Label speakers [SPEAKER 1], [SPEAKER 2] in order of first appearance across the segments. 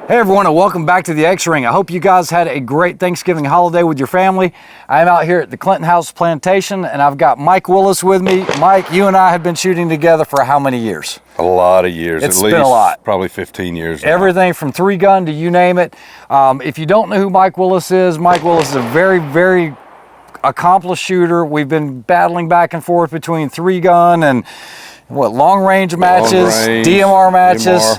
[SPEAKER 1] Hey everyone, and welcome back to the X-Ring. I hope you guys had a great Thanksgiving holiday with your family. I'm out here at the Clinton House Plantation, and I've got Mike Willis with me. Mike, you and I have been shooting together for how many years?
[SPEAKER 2] A lot of years.
[SPEAKER 1] It's
[SPEAKER 2] at least
[SPEAKER 1] been a lot.
[SPEAKER 2] Probably 15 years now.
[SPEAKER 1] Everything from 3-gun to you name it. If you don't know who Mike Willis is a very, very accomplished shooter. We've been battling back and forth between 3-gun and long-range matches, DMR matches.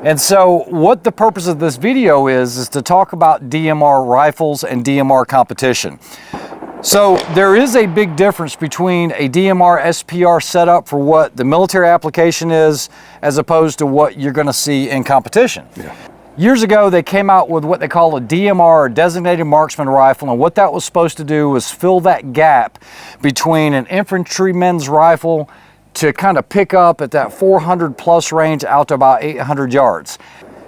[SPEAKER 1] And so what the purpose of this video is to talk about DMR rifles and DMR competition. So there is a big difference between a DMR SPR setup for what the military application is as opposed to what you're going to see in competition. Yeah. Years ago, they came out with what they call a DMR, or Designated Marksman Rifle, and what that was supposed to do was fill that gap between an infantryman's rifle to kind of pick up at that 400 plus range out to about 800 yards.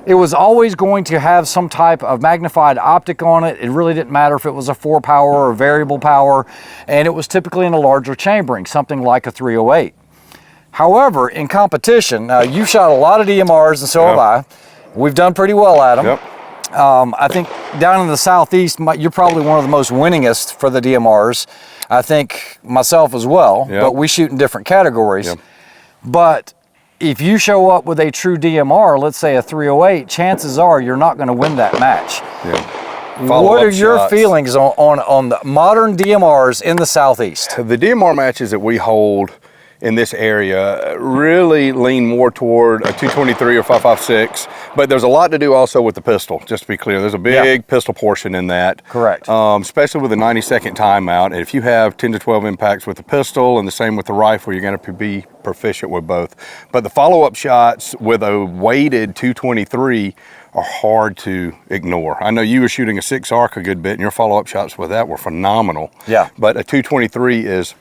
[SPEAKER 1] It was always going to have some type of magnified optic on it. It really didn't matter if it was a 4-power or variable power, and it was typically in a larger chambering, something like a 308. However, in competition, now you've shot a lot of DMRs and so have I. We've done pretty well at them. I think down in the Southeast, you're probably one of the most winningest for the DMRs. I think myself as well, but we shoot in different categories. But if you show up with a true DMR, let's say a 308, chances are you're not going to win that match. What are your feelings on the modern DMRs in the Southeast?
[SPEAKER 2] The DMR matches that we hold in this area really lean more toward a 223 or 5.56, but there's a lot to do also with the pistol, just to be clear. There's a big pistol portion in that.
[SPEAKER 1] Correct.
[SPEAKER 2] Especially with a 90-second timeout. And if you have 10 to 12 impacts with the pistol and the same with the rifle, you're going to be proficient with both. But the follow-up shots with a weighted 223 are hard to ignore. I know you were shooting a 6 ARC a good bit, and your follow-up shots with that were phenomenal. Yeah. But a 223 is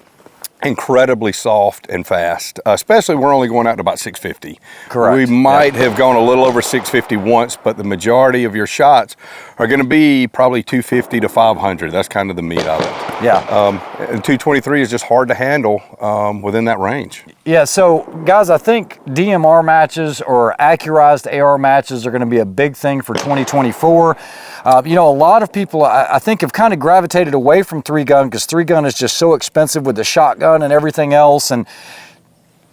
[SPEAKER 2] incredibly soft and fast, especially we're only going out to about 650. Correct. We might have gone a little over 650 once, but the majority of your shots are going to be probably 250 to 500. That's kind of the meat of it. Yeah. And 223 is just hard to handle within that range. Yeah, so guys, I think DMR matches or accurized AR matches are going to be a big thing for 2024. You know, a lot of people, I think, have kind of gravitated away from 3-gun because 3-gun is just so expensive with the shotgun and everything else. And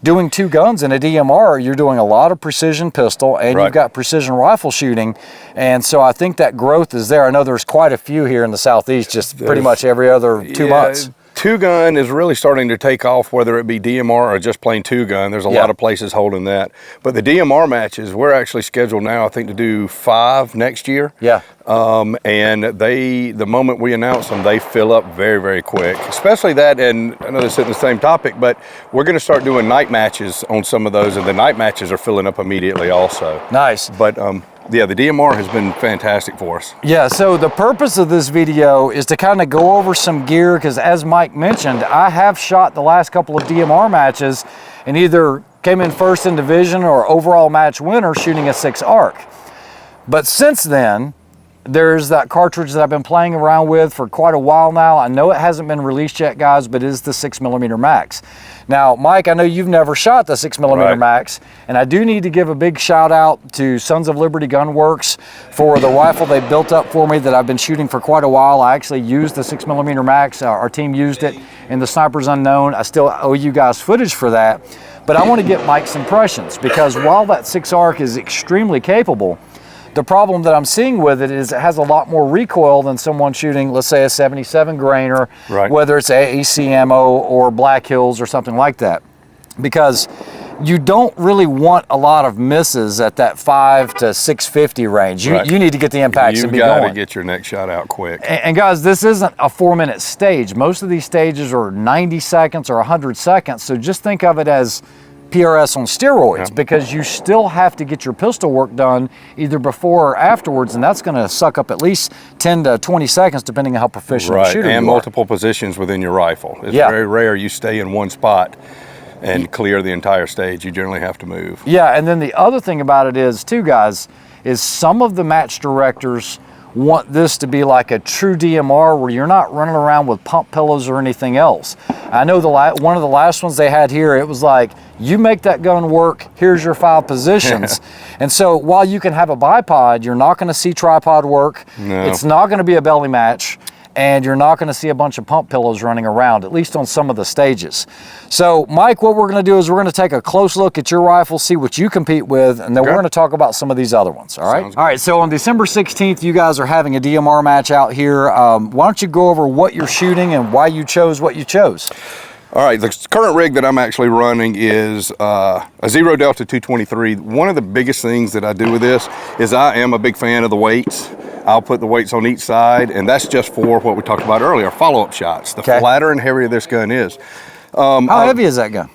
[SPEAKER 2] doing 2 guns in a DMR, you're doing a lot of precision pistol and you've got precision rifle shooting. And so I think that growth is there. I know there's quite a few here in the Southeast, just pretty much every other 2 months. 2-gun is really starting to take off, whether it be DMR or just plain 2-gun. There's a lot of places holding that. But the DMR matches, we're actually scheduled now, I think, to do 5 next year. Yeah. And the moment we announce them, they fill up very, very quick. Especially that, and I know this isn't the same topic, but we're going to start doing night matches on some of those, and the night matches are filling up immediately also. Nice. But yeah, the DMR has been fantastic for us. Yeah, so the purpose of this video is to kind of go over some gear, because as Mike mentioned, I have shot the last couple of DMR matches and either came in first in division or overall match winner shooting a 6 ARC. But since then, there's that cartridge that I've been playing around with for quite a while now. I know it hasn't been released yet, guys, but it is the 6mm Max. Now, Mike, I know you've never shot the 6mm Max, and I do need to give a big shout out to Sons of Liberty Gun Works for the rifle they built up for me that I've been shooting for quite a while. I actually used the 6mm Max. Our team used it in the Snipers Unknown. I still owe you guys footage for that, but I want to get Mike's impressions, because while that 6 ARC is extremely capable, the problem that I'm seeing with it is it has a lot more recoil than someone shooting, let's say, a 77 grainer, whether it's ACMO or Black Hills or something like that. Because you don't really want a lot of misses at that 5 to 650 range. You need to get the impacts and be going. You've got to get your next shot out quick. And guys, this isn't a 4-minute stage. Most of these stages are 90 seconds or 100 seconds. So just think of it as PRS on steroids, because you still have to get your pistol work done either before or afterwards, and that's going to suck up at least 10 to 20 seconds depending on how proficient a shooter you are. And multiple positions within your rifle. It's very rare you stay in one spot and clear the entire stage. You generally have to move. Yeah, and then the other thing about it is too, guys, is some of the match directors
[SPEAKER 1] want this to be like a true DMR where you're not running around with pump pillows or anything else. I know one of the last ones they had here, it was like, you make that gun work, here's your 5 positions. And so while you can have a bipod, you're not gonna see tripod work.
[SPEAKER 2] No.
[SPEAKER 1] It's not gonna be a belly match, and you're not gonna see a bunch of pump pillows running around, at least on some of the stages. So Mike, what we're gonna do is we're gonna take a close look at your rifle, see what you compete with, and then we're gonna talk about some of these other ones, all right? All right, so on December 16th, you guys are having a DMR match out here. Why don't you go over what you're shooting and why you chose what you chose?
[SPEAKER 2] All right, the current rig that I'm actually running is a 0 Delta 223. One of the biggest things that I do with this is I am a big fan of the weights. I'll put the weights on each side, and that's just for what we talked about earlier, follow-up shots. The flatter and heavier this gun is.
[SPEAKER 1] How heavy is that gun?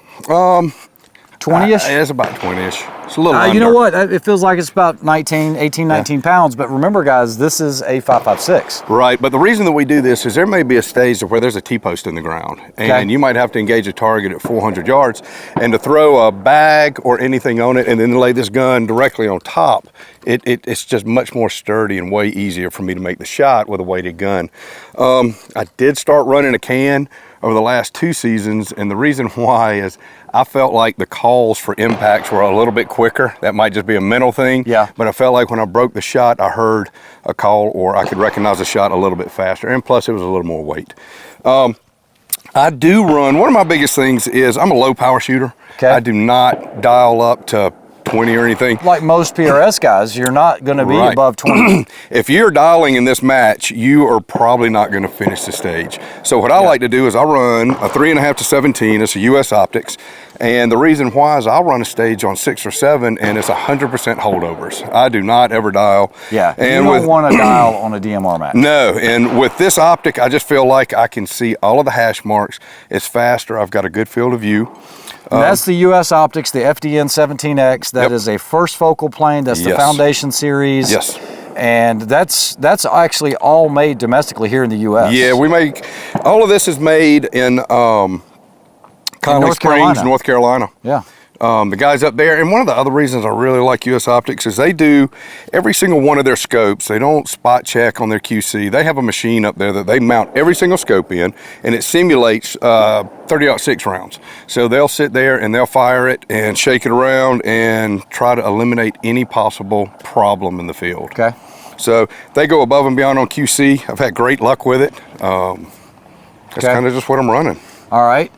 [SPEAKER 1] 20-ish?
[SPEAKER 2] It's about 20-ish. It's a little under.
[SPEAKER 1] You know what? It feels like it's about 19 pounds, but remember guys, this is a 5.56.
[SPEAKER 2] Right, but the reason that we do this is there may be a stage where there's a T-post in the ground, and you might have to engage a target at 400 yards, and to throw a bag or anything on it and then lay this gun directly on top, it's just much more sturdy and way easier for me to make the shot with a weighted gun. I did start running a can over the last 2 seasons, and the reason why is I felt like the calls for impacts were a little bit quicker. That might just be a mental thing, but I felt like when I broke the shot, I heard a call or I could recognize the shot a little bit faster, and plus it was a little more weight. I do run, one of my biggest things is I'm a low power shooter. I do not dial up to 20 or anything.
[SPEAKER 1] Like most PRS guys, you're not going to be above 20.
[SPEAKER 2] If you're dialing in this match, you are probably not going to finish the stage. So what I like to do is I run a 3.5 to 17. It's a US Optics. And the reason why is I'll run a stage on 6 or 7 and it's 100% holdovers. I do not ever dial.
[SPEAKER 1] Yeah, and you don't want to dial on a DMR match.
[SPEAKER 2] No, and with this optic, I just feel like I can see all of the hash marks. It's faster. I've got a good field of view.
[SPEAKER 1] And that's the US Optics, the FDN 17X. That is a first focal plane. That's the Foundation series.
[SPEAKER 2] Yes.
[SPEAKER 1] And that's actually all made domestically here in the US.
[SPEAKER 2] Yeah, we make, all of this is made in Connelly Springs, North Carolina.
[SPEAKER 1] Yeah.
[SPEAKER 2] The guys up there, and one of the other reasons I really like US Optics is they do every single one of their scopes. They don't spot check on their QC. They have a machine up there that they mount every single scope in, and it simulates 30-06 rounds. So they'll sit there and they'll fire it and shake it around and try to eliminate any possible problem in the field.
[SPEAKER 1] Okay.
[SPEAKER 2] So they go above and beyond on QC. I've had great luck with it. That's kind of just what I'm running.
[SPEAKER 1] All right.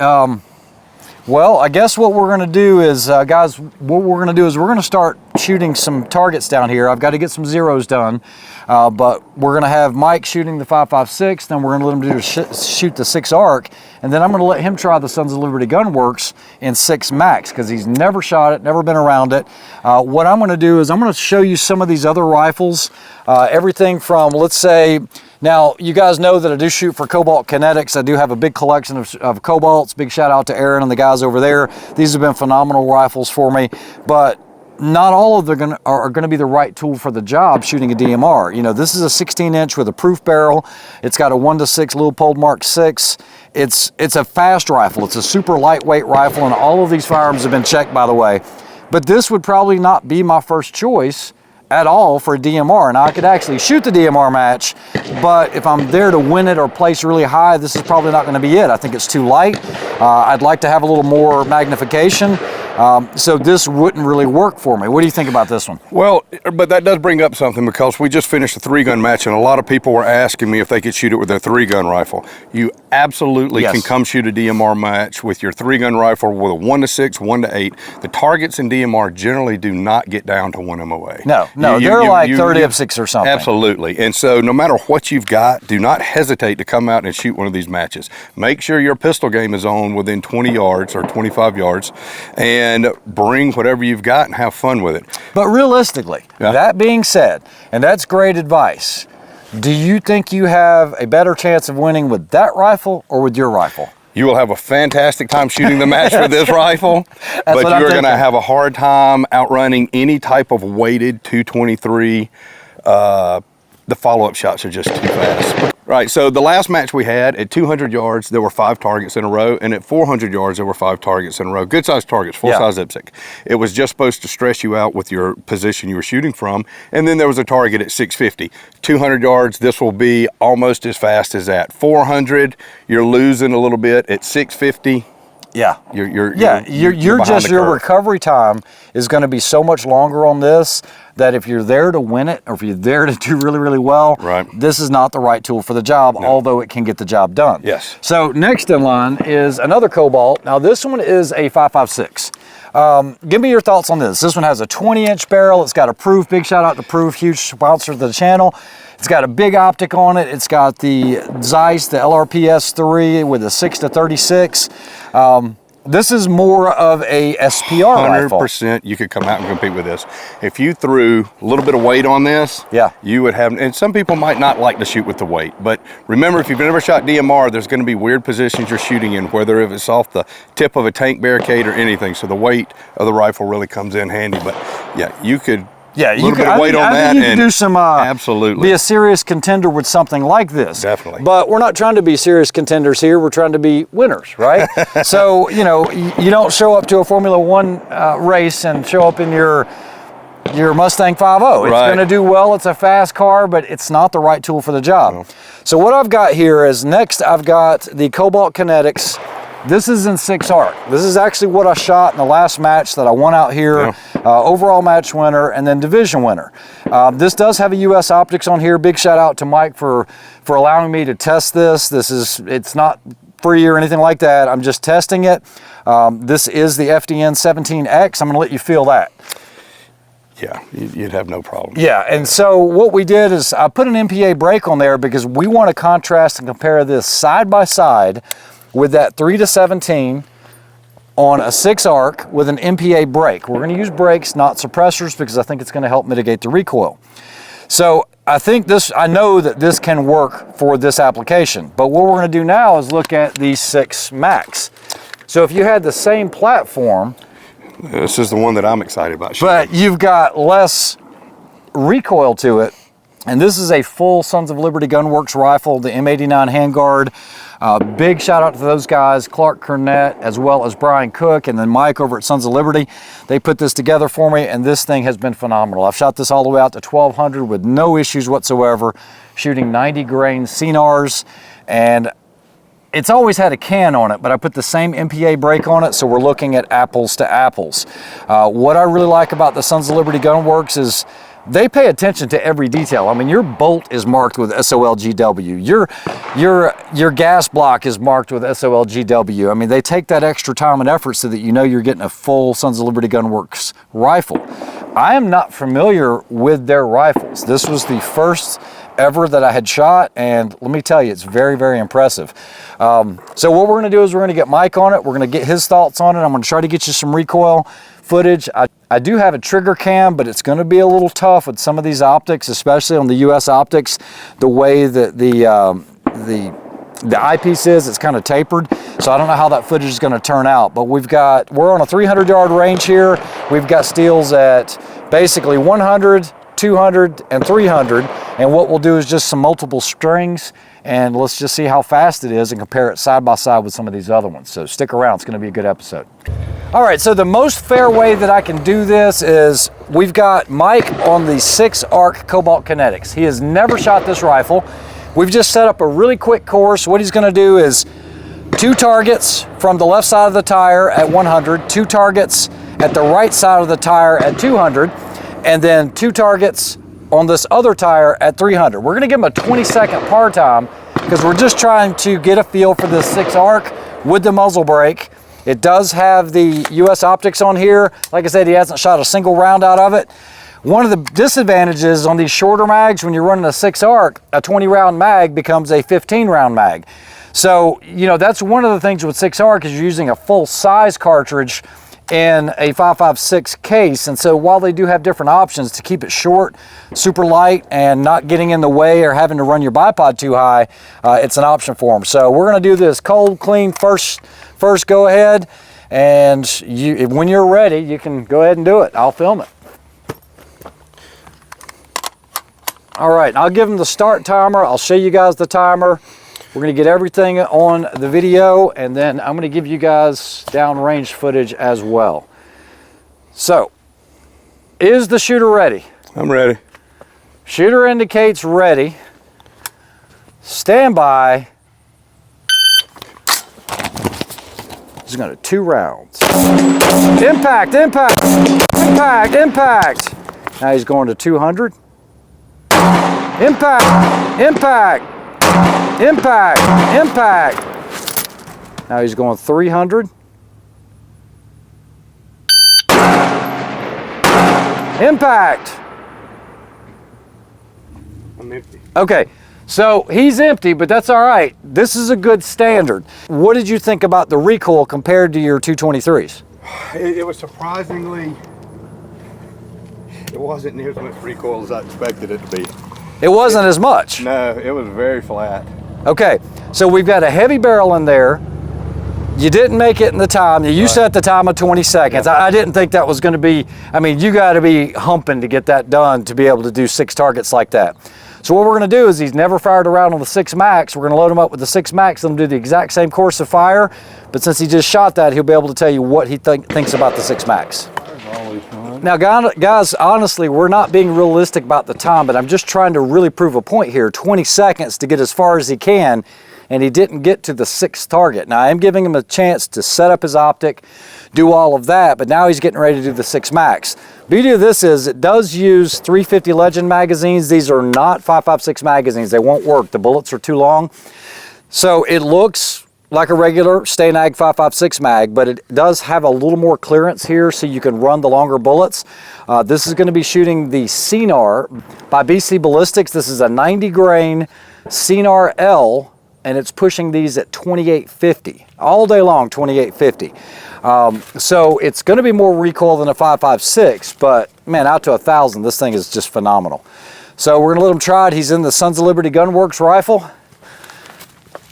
[SPEAKER 1] Well, I guess what we're going to do is, guys, what we're going to do is we're going to start shooting some targets down here. I've got to get some zeros done, but we're going to have Mike shooting the 5.56, then we're going to let him shoot the 6 ARC, and then I'm going to let him try the Sons of Liberty Gunworks in 6 Max, because he's never shot it, never been around it. What I'm going to do is I'm going to show you some of these other rifles, everything from, let's say, now, you guys know that I do shoot for Cobalt Kinetics. I do have a big collection of Cobalts. Big shout out to Aaron and the guys over there. These have been phenomenal rifles for me, but not all of them are going to be the right tool for the job shooting a DMR. You know, this is a 16-inch with a proof barrel. It's got a 1-6 Leupold Mark 6. It's a fast rifle. It's a super lightweight rifle, and all of these firearms have been checked, by the way. But this would probably not be my first choice at all for a DMR, and I could actually shoot the DMR match, but if I'm there to win it or place really high, this is probably not going to be it. I think it's too light. I'd like to have a little more magnification, so this wouldn't really work for me. What do you think about this one?
[SPEAKER 2] Well, but that does bring up something, because we just finished a 3-gun match, and a lot of people were asking me if they could shoot it with their 3-gun rifle. You absolutely can come shoot a DMR match with your 3-gun rifle with a 1-6, 1-8. The targets in DMR generally do not get down to 1 MOA.
[SPEAKER 1] No, they're like 30 up 6 or something.
[SPEAKER 2] Absolutely. And so no matter what you've got, do not hesitate to come out and shoot one of these matches. Make sure your pistol game is on within 20 yards or 25 yards, and bring whatever you've got and have fun with it.
[SPEAKER 1] But realistically, that being said, and that's great advice, do you think you have a better chance of winning with that rifle or with your rifle?
[SPEAKER 2] You will have a fantastic time shooting the match with this rifle, but you're going to have a hard time outrunning any type of weighted 223. The follow-up shots are just too fast. Right, so the last match we had at 200 yards, there were 5 targets in a row, and at 400 yards, there were 5 targets in a row. Good sized targets, full size IPSC. It was just supposed to stress you out with your position you were shooting from, and then there was a target at 650. 200 yards, this will be almost as fast as that. 400, you're losing a little bit. At 650,
[SPEAKER 1] yeah,
[SPEAKER 2] your
[SPEAKER 1] recovery time is going to be so much longer on this that if you're there to win it, or if you're there to do really, really well,
[SPEAKER 2] right,
[SPEAKER 1] this is not the right tool for the job, although it can get the job done.
[SPEAKER 2] Yes.
[SPEAKER 1] So next in line is another Cobalt. Now this one is a 5.56. Give me your thoughts on this. This one has a 20-inch barrel. It's got a Proof. Big shout out to Proof, huge sponsor of the channel. It's got a big optic on it. It's got the Zeiss, the LRPS3 with a 6-36. This is more of a SPR rifle.
[SPEAKER 2] 100% you could come out and compete with this. If you threw a little bit of weight on this, you would have, and some people might not like to shoot with the weight, but remember, if you've never shot DMR, there's going to be weird positions you're shooting in, whether if it's off the tip of a tank barricade or anything, so the weight of the rifle really comes in handy. But yeah, you could,
[SPEAKER 1] yeah,
[SPEAKER 2] a little bit of weight on that,
[SPEAKER 1] you can do some,
[SPEAKER 2] absolutely,
[SPEAKER 1] be a serious contender with something like this.
[SPEAKER 2] Definitely.
[SPEAKER 1] But we're not trying to be serious contenders here. We're trying to be winners, right? So, you know, you don't show up to a Formula One race and show up in your Mustang 5.0. It's going to do well. It's a fast car, but it's not the right tool for the job. No. So what I've got here is, next I've got the Cobalt Kinetics. This is in 6 ARC. This is actually what I shot in the last match that I won out here, overall match winner and then division winner. This does have a US optics on here. Big shout out to Mike for allowing me to test this. It's not free or anything like that. I'm just testing it. This is the FDN 17X. I'm gonna let you feel that.
[SPEAKER 2] Yeah, you'd have no problem.
[SPEAKER 1] Yeah, and so what we did is I put an MPA brake on there because we want to contrast and compare this side by side with that 3-17 on a 6 ARC with an MPA brake. We're going to use brakes, not suppressors, because I think it's going to help mitigate the recoil. So I know that this can work for this application, but what we're going to do now is look at the 6 Max. So if you had the same platform,
[SPEAKER 2] this is the one that I'm excited about shooting.
[SPEAKER 1] But you've got less recoil to it, and this is a full Sons of Liberty Gunworks rifle, the M89 handguard. Big shout out to those guys, Clark Cornett, as well as Brian Cook, and then Mike over at Sons of Liberty. They put this together for me, and this thing has been phenomenal. I've shot this all the way out to 1200 with no issues whatsoever, shooting 90 grain CNRs, and it's always had a can on it, but I put the same MPA brake on it, so we're looking at apples to apples. What I really like about the Sons of Liberty Gunworks is they pay attention to every detail. I mean, your bolt is marked with SOLGW. Your gas block is marked with SOLGW. I mean, they take that extra time and effort so that you know you're getting a full Sons of Liberty Gunworks rifle. I am not familiar with their rifles. This was the first ever that I had shot, and let me tell you, it's very, very impressive. So what we're gonna do is we're gonna get Mike on it. We're gonna get his thoughts on it. I'm gonna try to get you some recoil footage. I do have a trigger cam, but it's going to be a little tough with some of these optics, especially on the US optics. The way that the eyepiece is, it's kind of tapered, so I don't know how that footage is going to turn out. But we're on a 300-yard range here. We've got steels at basically 100, 200, and 300, and what we'll do is just some multiple strings, and let's just see how fast it is and compare it side by side with some of these other ones. So stick around, it's going to be a good episode. All right, so the most fair way that I can do this is we've got Mike on the 6 ARC Cobalt Kinetics. He has never shot this rifle. We've just set up a really quick course. What he's going to do is 2 targets from the left side of the tire at 100, 2 targets at the right side of the tire at 200, and then 2 targets on this other tire at 300. We're going to give him a 20-second par time because we're just trying to get a feel for this 6 ARC with the muzzle brake. It does have the US optics on here. Like I said, he hasn't shot a single round out of it. One of the disadvantages on these shorter mags, when you're running a 6 ARC, a 20-round mag becomes a 15-round mag. So, you know, that's one of the things with 6 ARC is you're using a full-size cartridge in a 5.56 case. And so while they do have different options to keep it short, super light, and not getting in the way or having to run your bipod too high, it's an option for them. So we're going to do this cold, clean, first go ahead, and when you're ready, you can go ahead and do it. I'll film it. All right, I'll give him the start timer. I'll show you guys the timer. We're gonna get everything on the video, and then I'm gonna give you guys downrange footage as well. So, is the shooter ready?
[SPEAKER 2] I'm ready.
[SPEAKER 1] Shooter indicates ready. Stand by. He's gonna 2 rounds. Impact, impact, impact, impact. Now he's going to 200. Impact, impact, impact, impact. Now he's going 300. Impact.
[SPEAKER 2] I'm empty.
[SPEAKER 1] Okay, so he's empty, but that's all right. This is a good standard. What did you think about the recoil compared to your 223s?
[SPEAKER 2] It was surprisingly, it wasn't near as much recoil as I expected it to be.
[SPEAKER 1] It wasn't as much.
[SPEAKER 2] No, it was very flat.
[SPEAKER 1] Okay, so we've got a heavy barrel in there. You didn't make it in the time. You set the time of 20 seconds.
[SPEAKER 2] Yeah.
[SPEAKER 1] I didn't think that was gonna be, I mean, you gotta be humping to get that done to be able to do 6 targets like that. So what we're gonna do is he's never fired around on the 6 Max. We're gonna load him up with the 6 Max, let him do the exact same course of fire, but since he just shot that, he'll be able to tell you what he thinks about the 6 Max. Now guys, honestly, we're not being realistic about the time, but I'm just trying to really prove a point here. 20 seconds to get as far as he can, and he didn't get to the 6th target. Now I am giving him a chance to set up his optic, do all of that, but now he's getting ready to do the 6 Max. Beauty of this is it does use 350 Legend magazines. These are not 5.56 magazines. They won't work. The bullets are too long. So it looks like a regular Stanag 5.56 mag, but it does have a little more clearance here so you can run the longer bullets. This is going to be shooting the CNR by BC Ballistics. This is a 90 grain CNR L, and it's pushing these at 2850 all day long, 2850. So it's going to be more recoil than a 5.56, but man, out to 1,000, this thing is just phenomenal. So we're going to let him try it. He's in the Sons of Liberty Gunworks rifle.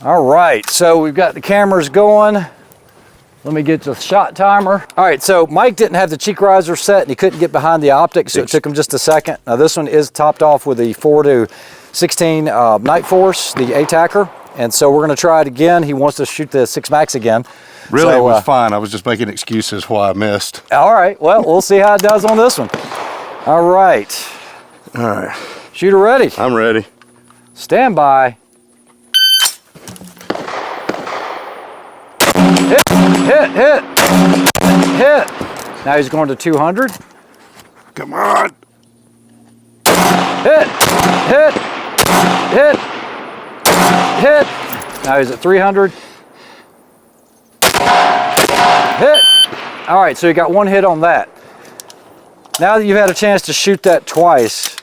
[SPEAKER 1] All right, so we've got the cameras going. Let me get the shot timer. All right, so Mike didn't have the cheek riser set and he couldn't get behind the optic, so it took him just a second. Now this one is topped off with the 4-16 Night Force, the ATACR. And so we're gonna try it again. He wants to shoot the 6 Max again.
[SPEAKER 2] Really,
[SPEAKER 1] so,
[SPEAKER 2] it was fine. I was just making excuses why I missed.
[SPEAKER 1] All right, well, we'll see how it does on this one. All right.
[SPEAKER 2] All right.
[SPEAKER 1] Shooter ready.
[SPEAKER 2] I'm ready.
[SPEAKER 1] Stand by. Hit, hit, hit, hit. Now he's going to 200.
[SPEAKER 2] Come on.
[SPEAKER 1] Hit, hit, hit, hit. Now he's at 300. Hit. All right, so you got 1 hit on that. Now that you've had a chance to shoot that twice,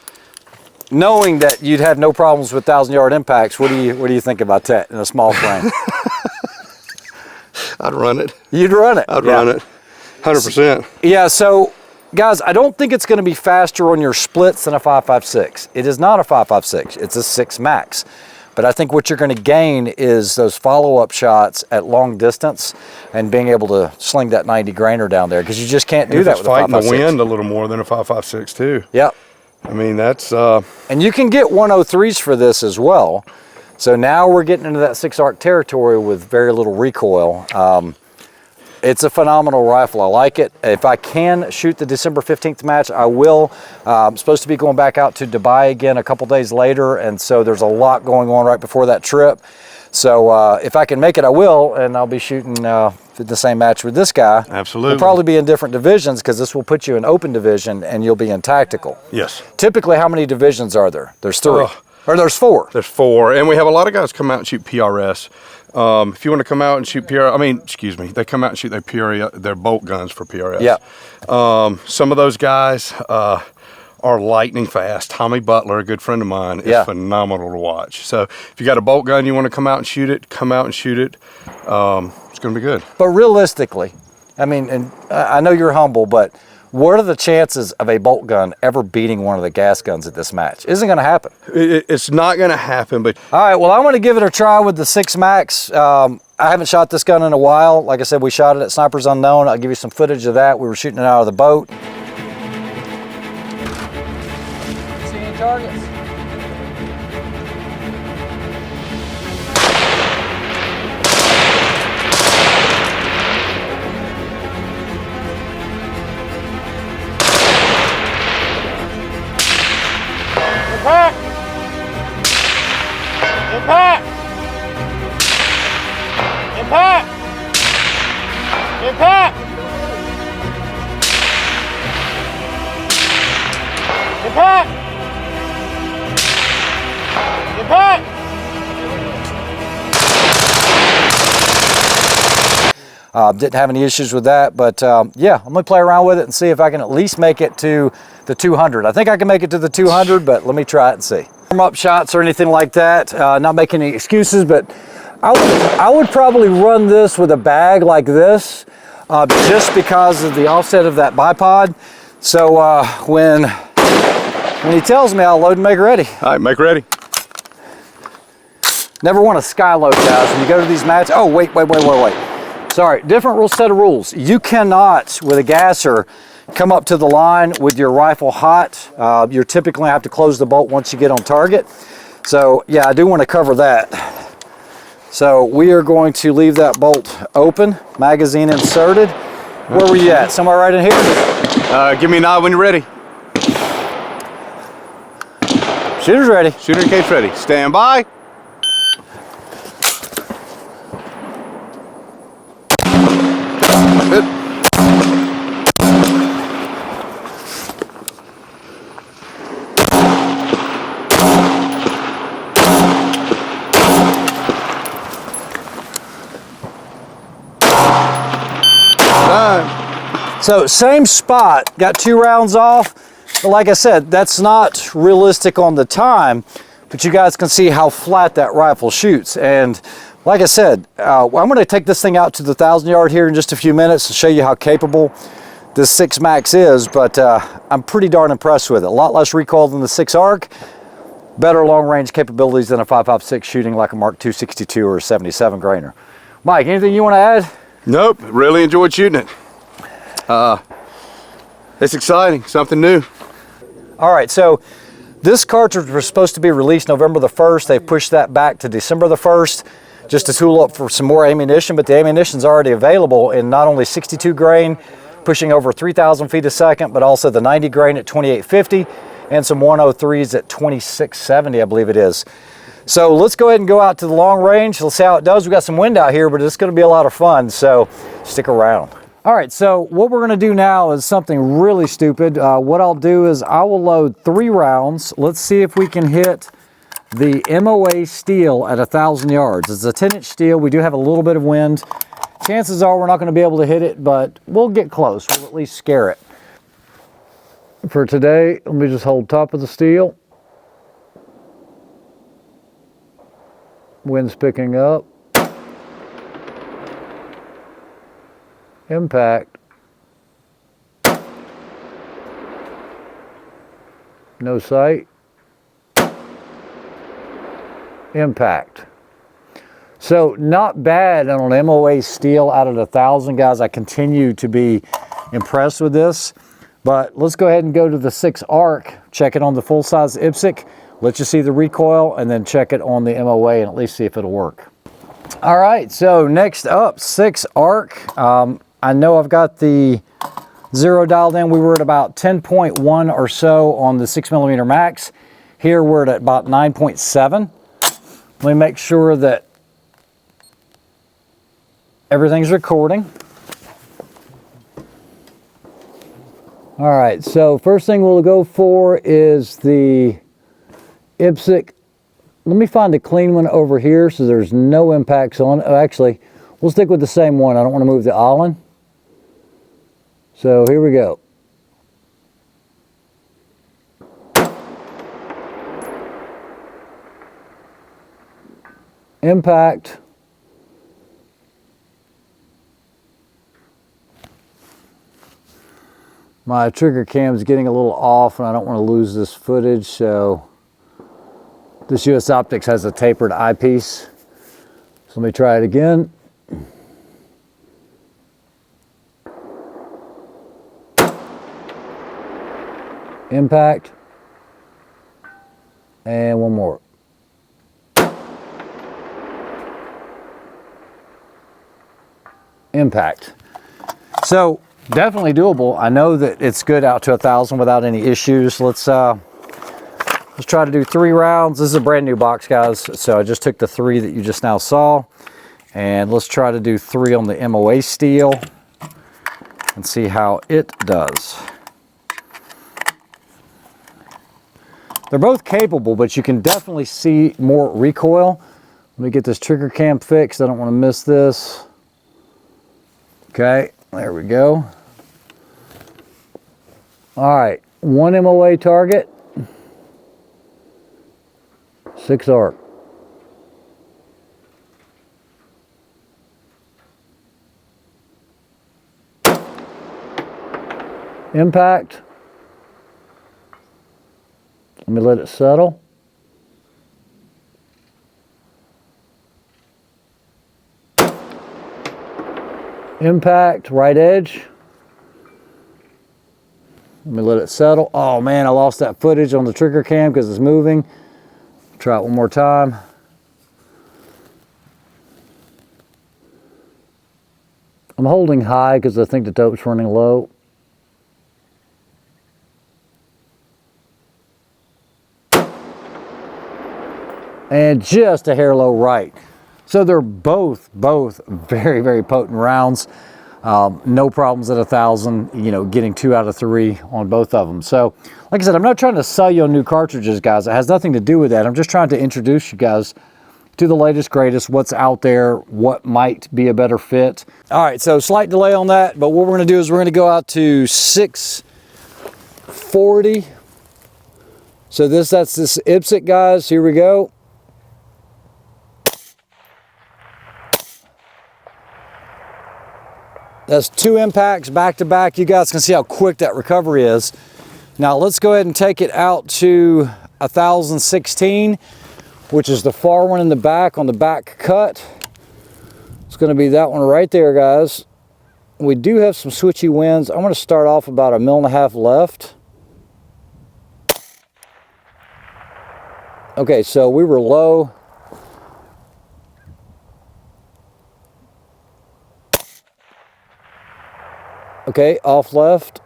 [SPEAKER 1] knowing that you'd have no problems with 1,000-yard impacts, what do you think about that in a small frame?
[SPEAKER 2] I'd run it.
[SPEAKER 1] You'd run it.
[SPEAKER 2] I'd run it. 100%.
[SPEAKER 1] Yeah, so guys, I don't think it's going to be faster on your splits than a 5.56. It is not a 5.56. It's a 6 Max. But I think what you're going to gain is those follow-up shots at long distance and being able to sling that 90 grainer down there, because you just can't do that with a 5.56.
[SPEAKER 2] Fighting the wind a little more than a 5.56 too.
[SPEAKER 1] Yep.
[SPEAKER 2] I mean, that's
[SPEAKER 1] and you can get 103s for this as well. So now we're getting into that 6 ARC territory with very little recoil. It's a phenomenal rifle. I like it. If I can shoot the December 15th match, I will. I'm supposed to be going back out to Dubai again a couple days later, and so there's a lot going on right before that trip. So if I can make it, I will, and I'll be shooting the same match with this guy.
[SPEAKER 2] absolutely.
[SPEAKER 1] We'll probably be in different divisions, because this will put you in open division and you'll be in tactical.
[SPEAKER 2] Yes.
[SPEAKER 1] Typically, how many divisions are there? There's 3.
[SPEAKER 2] Oh.
[SPEAKER 1] Or there's 4.
[SPEAKER 2] There's 4, and we have a lot of guys come out and shoot PRS. If you want to come out and shoot they come out and shoot their bolt guns for PRS.
[SPEAKER 1] Yeah.
[SPEAKER 2] Some of those guys are lightning fast. Tommy Butler, a good friend of mine, is phenomenal to watch. So if you got a bolt gun, you want to come out and shoot it, come out and shoot it. It's going to be good.
[SPEAKER 1] But realistically, I mean, and I know you're humble, but what are the chances of a bolt gun ever beating one of the gas guns at this match? Isn't going to happen.
[SPEAKER 2] It's not going to happen, but...
[SPEAKER 1] All right, well, I'm going to give it a try with the 6 Max. I haven't shot this gun in a while. Like I said, we shot it at Snipers Unknown. I'll give you some footage of that. We were shooting it out of the boat. See any targets?
[SPEAKER 3] Impact! Impact! Impact! Impact! Impact! Impact!
[SPEAKER 1] Didn't have any issues with that, but yeah, I'm gonna play around with it and see if I can at least make it to the 200. I think I can make it to the 200, but let me try it and see. Warm-up shots or anything like that, not making any excuses, but I would probably run this with a bag like this, just because of the offset of that bipod. So when he tells me, I'll load and make ready.
[SPEAKER 2] All right, make ready.
[SPEAKER 1] Never want to skyload, guys. When you go to these matches, oh, wait. Sorry, different set of rules. You cannot, with a gasser, come up to the line with your rifle hot. You're typically have to close the bolt once you get on target. So yeah, I do want to cover that. So we are going to leave that bolt open, magazine inserted. Where were you at? Somewhere right in here?
[SPEAKER 2] Give me a nod when you're ready.
[SPEAKER 1] Shooter's ready.
[SPEAKER 2] Shooter case ready. Stand by. Good. Done.
[SPEAKER 1] So same spot, got 2 rounds off. But like I said, that's not realistic on the time, but you guys can see how flat that rifle shoots. And like I said, I'm gonna take this thing out to the 1,000 yard here in just a few minutes to show you how capable this 6 Max is, but I'm pretty darn impressed with it. A lot less recoil than the 6 ARC, better long range capabilities than a 5.56 shooting like a Mark 262 or a 77 grainer. Mike, anything you wanna add?
[SPEAKER 2] Nope, really enjoyed shooting it. It's exciting, something new.
[SPEAKER 1] All right, so this cartridge was supposed to be released November the 1st. They pushed that back to December the 1st just to tool up for some more ammunition, but the ammunition's already available in not only 62 grain, pushing over 3,000 feet a second, but also the 90 grain at 2850 and some 103s at 2670, I believe it is. So let's go ahead and go out to the long range. Let's see how it does. We got some wind out here, but it's gonna be a lot of fun, so stick around. All right, so what we're gonna do now is something really stupid. What I'll do is I will load 3 rounds. Let's see if we can hit the MOA steel at 1,000 yards. It's a 10-inch steel. We do have a little bit of wind. Chances are we're not gonna be able to hit it, but we'll get close. We'll at least scare it. For today, let me just hold top of the steel. Wind's picking up. Impact. No sight. Impact. So not bad on an MOA steel out of 1,000, guys. I continue to be impressed with this, but let's go ahead and go to the 6 ARC, check it on the full-size IPSC, let you see the recoil, and then check it on the MOA and at least see if it'll work. All right, so next up, 6 ARC. I know I've got the 0 dialed in. We were at about 10.1 or so on the 6mm Max. Here we're at about 9.7. Let me make sure that everything's recording. All right, so first thing we'll go for is the IPSC. Let me find a clean one over here so there's no impacts on it. Oh, actually, we'll stick with the same one. I don't want to move the Olin. So here we go. Impact. My trigger cam is getting a little off and I don't want to lose this footage, so this US Optics has a tapered eyepiece. So let me try it again. Impact. And one more. Impact. So definitely doable. I know that it's good out to 1,000 without any issues. Let's try to do 3 rounds. This is a brand new box, guys. So I just took the 3 that you just now saw, and let's try to do 3 on the MOA steel and see how it does. They're both capable, but you can definitely see more recoil. Let me get this trigger cam fixed. I don't want to miss this. Okay, there we go. All right, 1 MOA target, 6 ARC. Impact. Let me let it settle. Impact, right edge. Let me let it settle. Oh man, I lost that footage on the trigger cam because it's moving. Try it one more time. I'm holding high because I think the tope's running low. And just a hair low right. So they're both very, very potent rounds. No problems at 1,000, you know, getting 2 out of 3 on both of them. So, like I said, I'm not trying to sell you on new cartridges, guys. It has nothing to do with that. I'm just trying to introduce you guys to the latest, greatest, what's out there, what might be a better fit. All right, so slight delay on that, but what we're gonna do is we're gonna go out to 640. So that's this IPSC, guys. Here we go. That's 2 impacts back to back. You guys can see how quick that recovery is. Now let's go ahead and take it out to 1,016, which is the far one in the back on the back cut. It's gonna be that one right there, guys. We do have some switchy winds. I'm gonna start off about 1.5 mil left. Okay, so we were low. Okay, off left.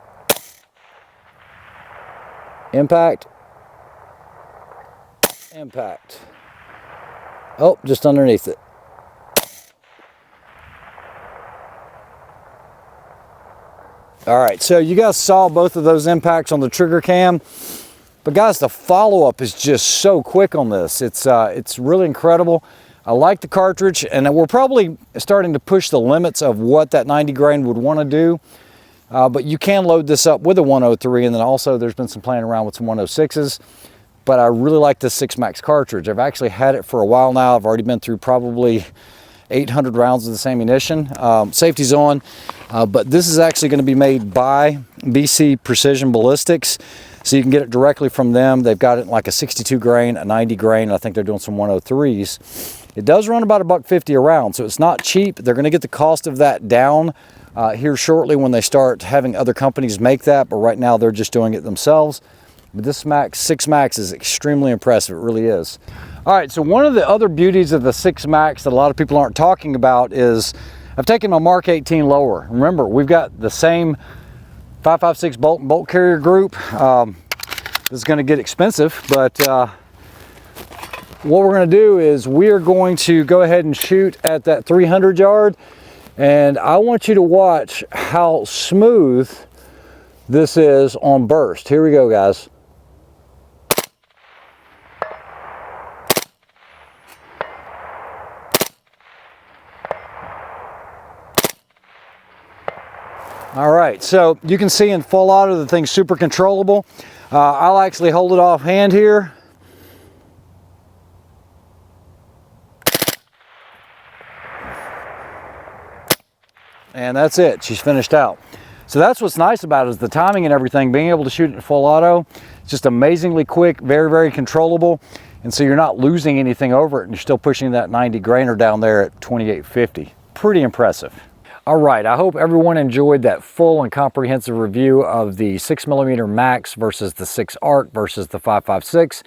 [SPEAKER 1] Impact. Impact. Oh, just underneath it. All right, so you guys saw both of those impacts on the trigger cam. But guys, the follow-up is just so quick on this. It's really incredible. I like the cartridge, and we're probably starting to push the limits of what that 90 grain would want to do. But you can load this up with a 103, and then also there's been some playing around with some 106s. But I really like this 6 Max cartridge. I've actually had it for a while now. I've already been through probably 800 rounds of this ammunition. Safety's on, but this is actually going to be made by BC Precision Ballistics. So you can get it directly from them. They've got it in like a 62 grain, a 90 grain. I think they're doing some 103s. It does run about $1.50 a round, so it's not cheap. They're going to get the cost of that down here shortly when they start having other companies make that, but right now they're just doing it themselves. But this 6 Max is extremely impressive. It really is. All right, so one of the other beauties of the 6 Max that a lot of people aren't talking about is I've taken my Mark 18 lower. Remember, we've got the same 5.56 bolt carrier group. This is going to get expensive, but what we're going to do is we are going to go ahead and shoot at that 300 yard, and I want you to watch how smooth this is on burst. Here we go, guys. All right, so you can see in full auto the thing's super controllable. I'll actually hold it off hand here. And that's it, she's finished out. So that's what's nice about it, is the timing and everything, being able to shoot it in full auto. It's just amazingly quick, very, very controllable. And so you're not losing anything over it, and you're still pushing that 90 grainer down there at 2850. Pretty impressive. All right, I hope everyone enjoyed that full and comprehensive review of the 6mm Max versus the 6 ARC versus the 5.56.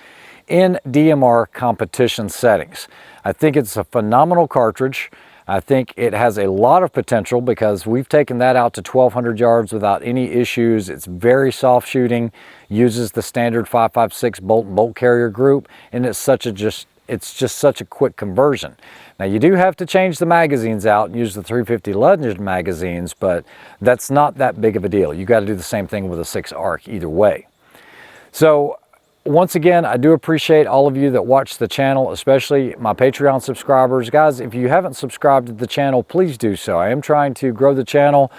[SPEAKER 1] in DMR competition settings. I think it's a phenomenal cartridge. I think it has a lot of potential because we've taken that out to 1,200 yards without any issues. It's very soft shooting, uses the standard 5.56 bolt carrier group, and it's just such a quick conversion. Now you do have to change the magazines out and use the 350 Legend magazines, but that's not that big of a deal. You got to do the same thing with a 6 ARC either way. So once again, I do appreciate all of you that watch the channel, especially my Patreon subscribers. Guys, if you haven't subscribed to the channel, please do so. I am trying to grow the channel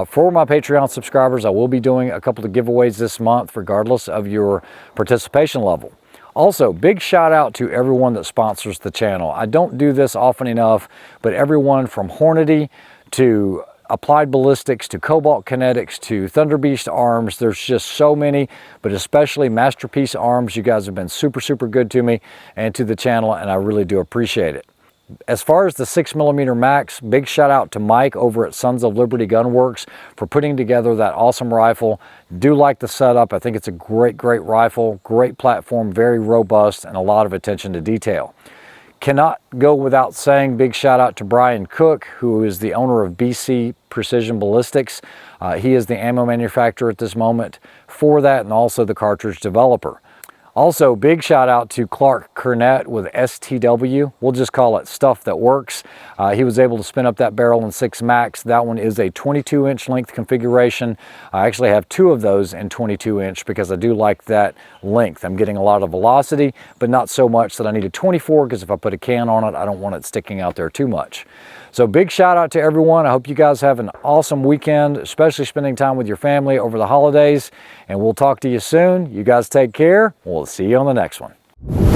[SPEAKER 1] for my Patreon subscribers. I will be doing a couple of giveaways this month, regardless of your participation level. Also, big shout out to everyone that sponsors the channel. I don't do this often enough, but everyone from Hornady to Applied Ballistics to Cobalt Kinetics to Thunder Beast Arms, there's just so many, but especially Masterpiece Arms. You guys have been super good to me and to the channel, and I really do appreciate it. As far as the 6mm Max, big shout out to Mike over at Sons of Liberty Gunworks for putting together that awesome rifle. Do like the setup. I think it's a great rifle, great platform, very robust, and a lot of attention to detail. Cannot go without saying big shout out to Brian Cook, who is the owner of BC Precision Ballistics. He is the ammo manufacturer at this moment for that, and also the cartridge developer. Also, big shout out to Clark Kernett with STW. We'll just call it Stuff That Works. He was able to spin up that barrel in 6 Max. That one is a 22-inch length configuration. I actually have 2 of those in 22-inch because I do like that length. I'm getting a lot of velocity, but not so much that I need a 24, because if I put a can on it, I don't want it sticking out there too much. So big shout out to everyone. I hope you guys have an awesome weekend, especially spending time with your family over the holidays. And we'll talk to you soon. You guys take care. We'll see you on the next one.